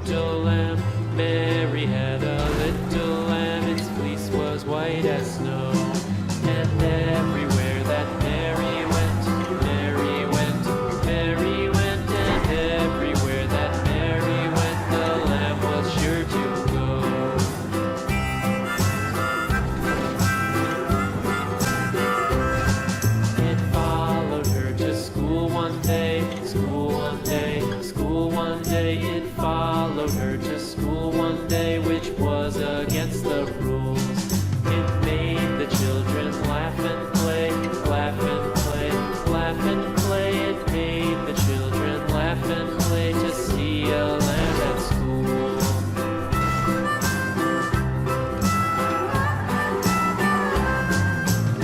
little lamb. Mary had a little lamb, its fleece was white as snow. And everywhere that Mary went, Mary went, Mary went, and everywhere that Mary went, the lamb was sure to go. It followed her to school one day, school one day, school one day. It followed her to school one day, which was against the rules. It made the children laugh and play, laugh and play, laugh and play. It made the children laugh and play to see a lamb at school.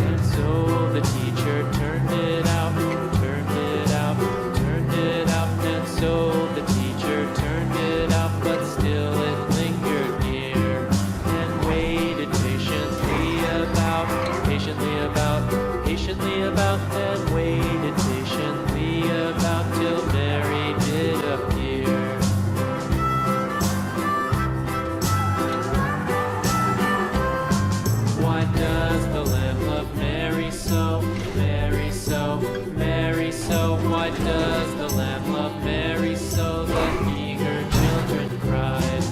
And so the teacher turned it out, turned it out, turned it out. And so the teacher turned it out, but still it lingered near and waited patiently about, patiently about, and waited patiently about till Mary did appear. Why does the lamb love Mary so, Mary so, Mary so? Why does the lamb love Mary so? The eager children cried.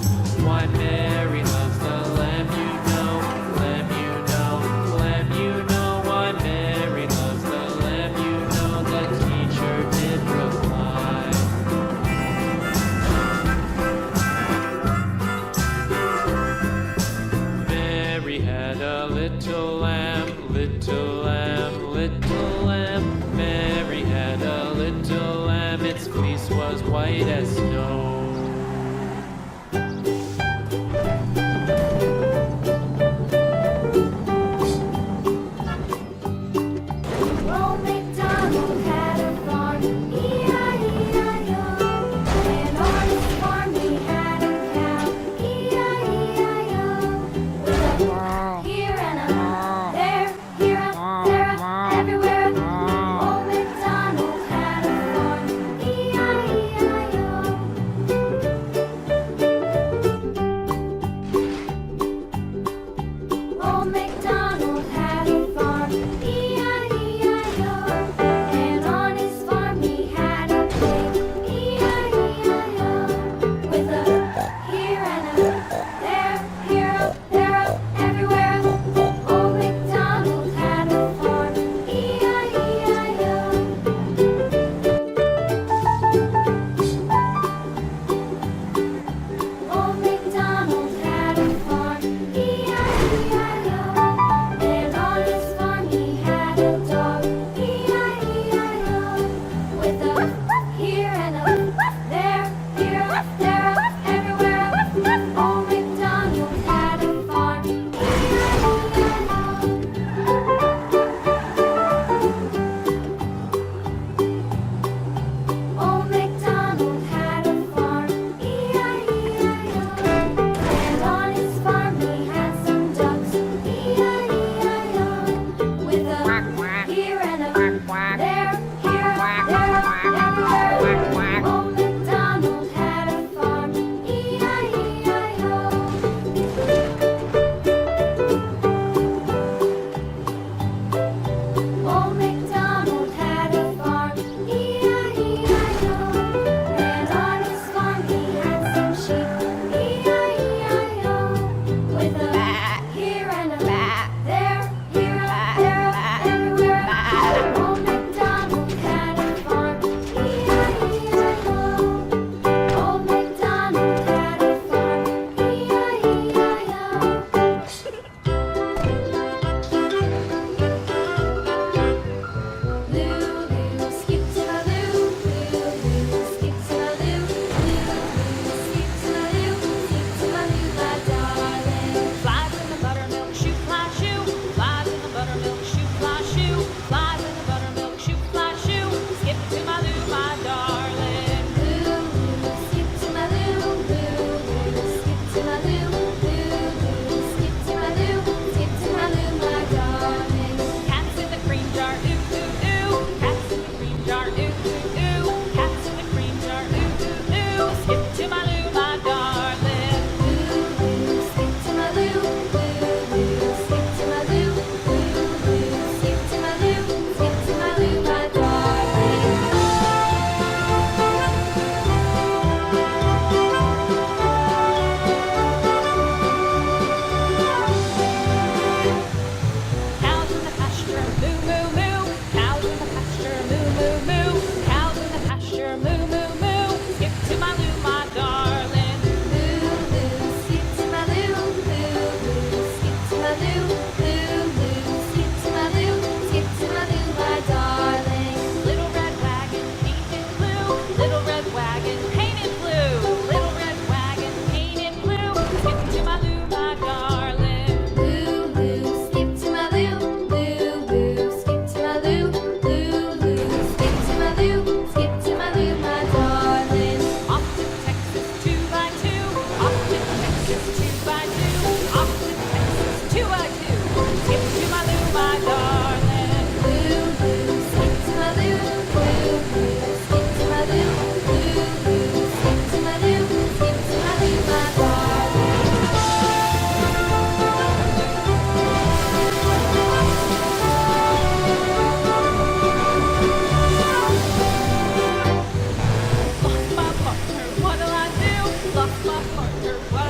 partner. Wow.